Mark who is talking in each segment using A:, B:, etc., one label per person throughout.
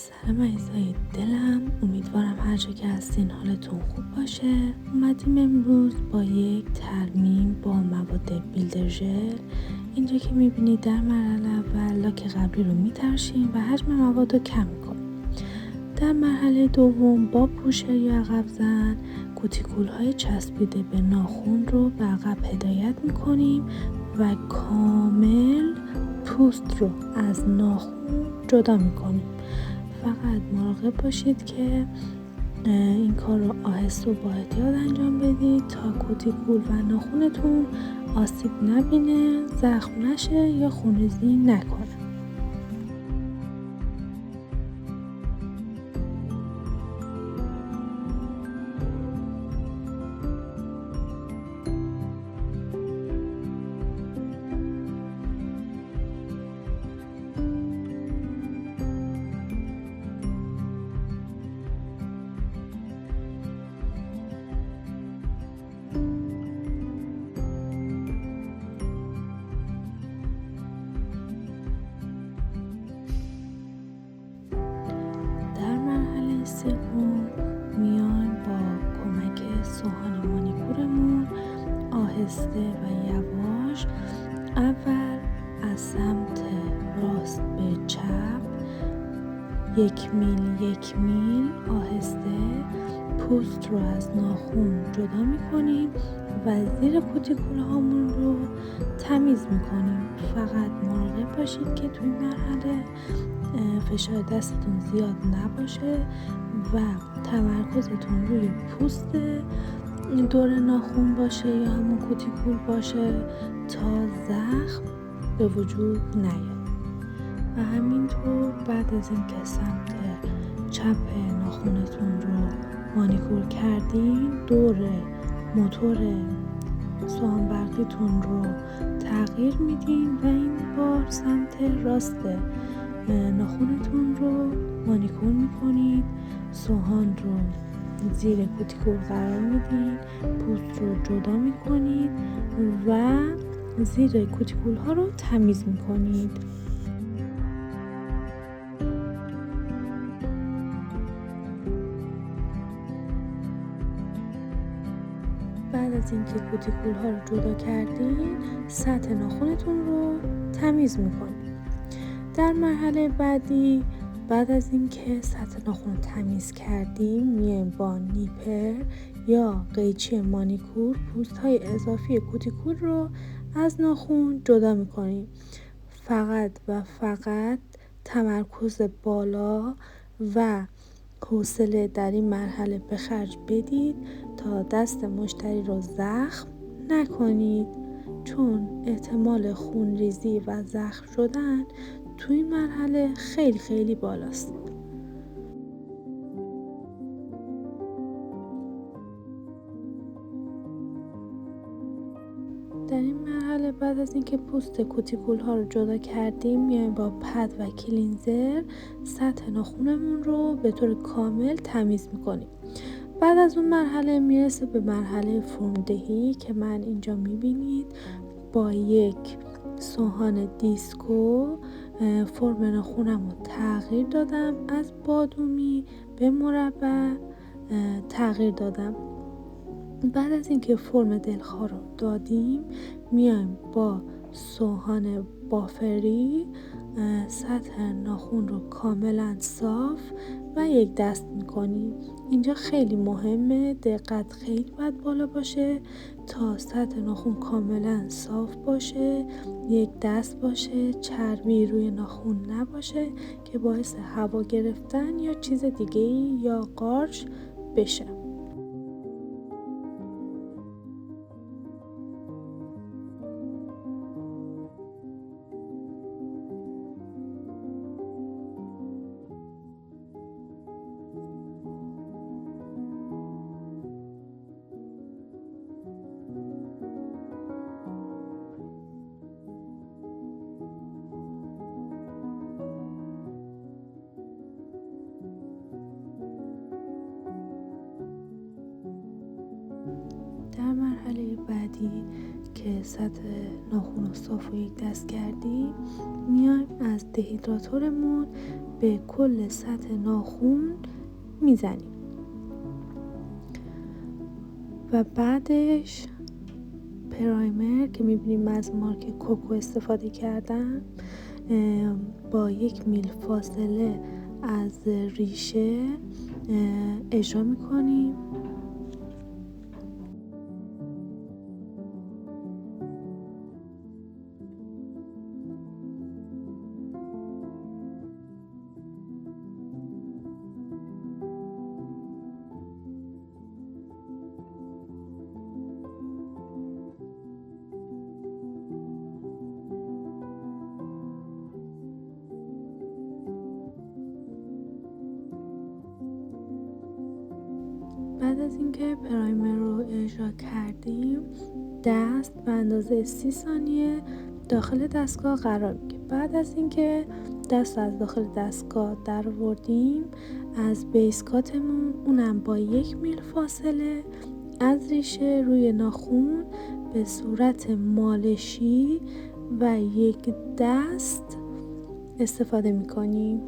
A: سلام عزیزای دلم، امیدوارم هر جا که هستین حالتون خوب باشه. اومدیم امروز با یک ترمیم با مواد بیلدر ژل. اینجا که میبینید در مرحله اول لاک قبلی رو میترشیم و حجم مواد رو کم میکنیم. در مرحله دوم با پوشر یا عقب زن کوتیکول های چسبیده به ناخن رو به عقب هدایت میکنیم و کامل پوست رو از ناخن جدا میکنیم. فقط مراقب باشید که این کار رو آهسته و با احتیاط انجام بدید تا کوتیکول و ناخنتون آسیب نبینه، زخم نشه یا خونریزی نکنه. سوم میایم با کمک سوهان مانیکورمون آهسته و یواش اول از سمت راست به چپ 1 میل آهسته پوست رو از ناخن جدا میکنیم و زیر کوتیکول هامون رو تمیز میکنیم. فقط مراقب باشید که توی مرحله فشار دستتون زیاد نباشه و تمرکزتون روی پوست دور ناخن باشه یا همون کوتیکول باشه تا زخم به وجود نیاد. و همینطور بعد از اینکه سمت چپ ناخنتون رو مانیکور کردین دور موتور سوهان برقیتون رو تغییر میدین و این بار سمت راست ناخنتون رو مانیکور میکنید. سوهان رو زیر کوتیکول قرار میدین، پوست رو جدا میکنید و زیر کوتیکول ها رو تمیز میکنید. بعد از اینکه کوتیکول ها رو جدا کردین سطح ناخنتون رو تمیز میکنید. در مرحله بعدی بعد از اینکه سطح ناخن تمیز کردیم میایم با نیپر یا قیچی مانیکور پوست های اضافی کوتیکول رو از ناخن جدا میکنیم. فقط تمرکز بالا و حوصله در این مرحله به خرج بدید تا دست مشتری رو زخم نکنید، چون احتمال خونریزی و زخم شدن توی این مرحله خیلی خیلی بالاست. در این مرحله بعد از اینکه پوست کوتیکول ها رو جدا کردیم میایم با پد و کلینزر سطح ناخنمون رو به طور کامل تمیز میکنیم. بعد از اون مرحله میرسه به مرحله فرمدهی که من اینجا میبینید با یک سوهان دیسکو فرم ناخنم رو تغییر دادم، از بادومی به مربع تغییر دادم. بعد از اینکه فرم دلخواه رو دادیم میایم با سوهان بافری سطح ناخن رو کاملا صاف و یک دست میکنیم. اینجا خیلی مهمه، دقت خیلی باید بالا باشه تا سطح ناخن کاملا صاف باشه، یک دست باشه، چربی روی ناخن نباشه که باعث هوا گرفتن یا چیز دیگه یا قارچ بشه. در مرحله بعدی که سطح ناخن رو صاف و یک دست کردیم، میایم از دهیدراتورمون به کل سطح ناخن میزنیم و بعدش پرایمر که میبینیم از مارک کوکو استفاده کردم با 1 میل فاصله از ریشه اجرا میکنیم. بعد از اینکه پرایمر رو اجرا کردیم، دست به اندازه 30 ثانیه داخل دستگاه قرار میگیره. بعد از اینکه دست از داخل دستگاه در آوردیم، از بیس کاتمون، اونم با 1 میل فاصله از ریشه روی ناخن به صورت مالشی و یک دست استفاده میکنیم.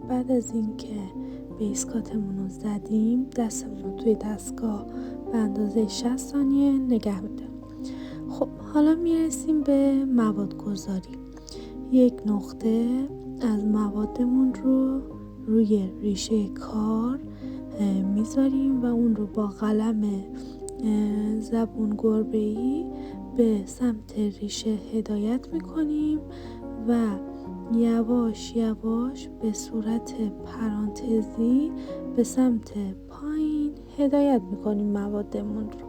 A: بعد از اینکه بیس کاتمون رو زدیم، دستمون رو توی دستگاه به اندازه 60 ثانیه نگه میدم. خب حالا میرسیم به مواد گذاری. 1 نقطه از موادمون رو روی ریشه کار میذاریم و اون رو با قلم زبون گربه‌ای به سمت ریشه هدایت میکنیم و یواش یواش به صورت پرانتزی به سمت پایین هدایت میکنیم موادمون رو.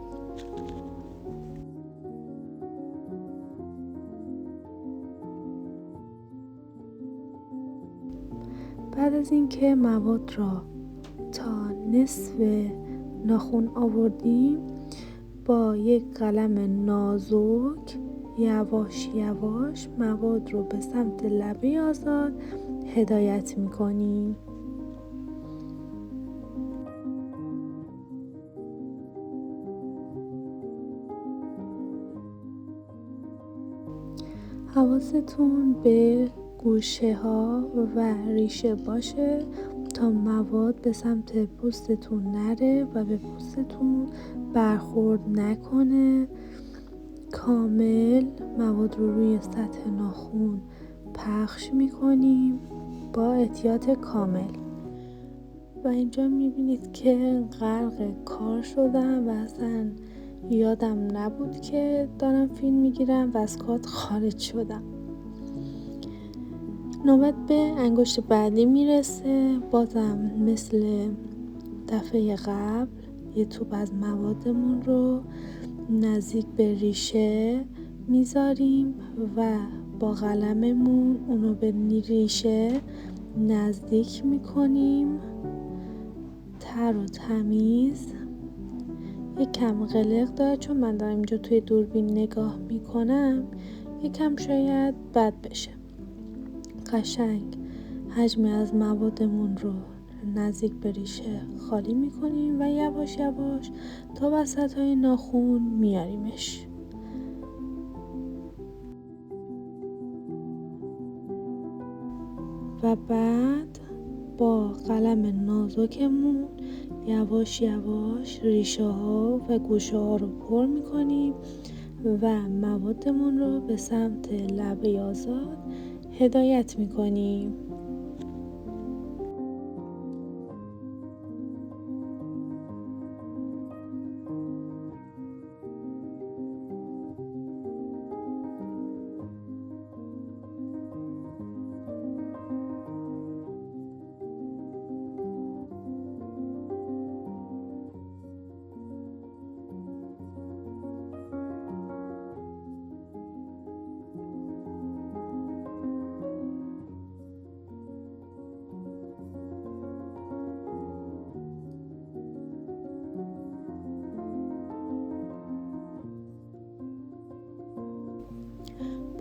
A: بعد از اینکه مواد را تا نصف ناخن آوردیم، با یک قلم نازک یواش یواش مواد رو به سمت لبه آزاد هدایت میکنیم. حواستون به گوشه ها و ریشه باشه تا مواد به سمت پوستتون نره و به پوستتون برخورد نکنه. کامل مواد رو روی سطح ناخن پخش میکنیم با احتیاط کامل. و اینجا میبینید که غرق کار شدم و اصلا یادم نبود که دارم فیلم میگیرم و از کادر خارج شدم. نوبت به انگشت بعدی میرسه. بازم مثل دفعه قبل یه توپ از موادمون رو نزدیک به ریشه میذاریم و با قلممون اونو به ریشه نزدیک میکنیم. تر و تمیز. یکم قلق داره چون من دارم اینجا توی دوربین نگاه میکنم، یکم شاید بد بشه. قشنگ حجمی از موادمون رو نزدیک به ریشه خالی میکنیم و یواش یواش تا وسط های ناخن میاریمش. و بعد با قلم نازکمون یواش یواش ریشه ها و گوشه ها رو پر میکنیم و موادمون رو به سمت لبه آزاد هدایت میکنیم.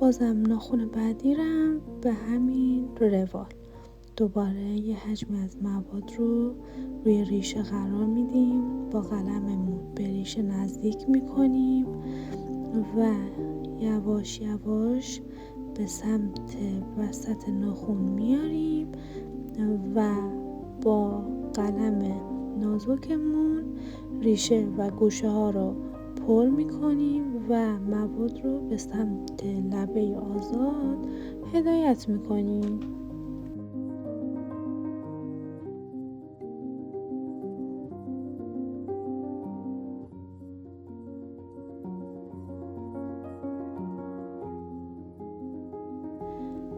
A: بازم ناخن بعدی رم به همین روال دوباره یه حجمی از مواد رو روی ریشه قرار میدیم، با قلممون به ریشه نزدیک میکنیم و یواش یواش به سمت وسط ناخن میاریم و با قلم نازکمون ریشه و گوشه ها رو پر میکنیم و مواد رو به سمت لبه آزاد هدایت میکنیم.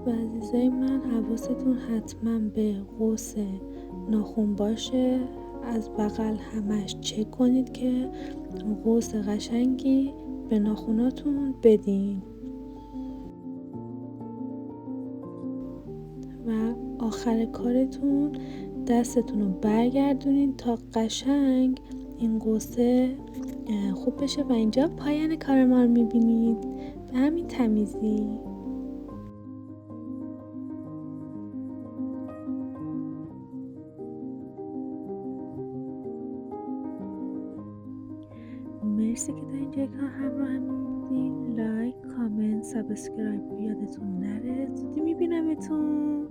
A: و عزیزای من، حواستون حتما به قوس ناخن باشه. از بغل همش چک کنید که قوس قشنگی به ناخناتون بدین و آخر کارتون دستتون رو برگردونید تا قشنگ این قوسه خوب بشه و اینجا پایان کار ما رو میبینید به همین تمیزی. مرسی که تا اینجا کار همراه همین بودین. لایک، کامنت، سابسکرایب یادتون نره. زودی میبینمتون.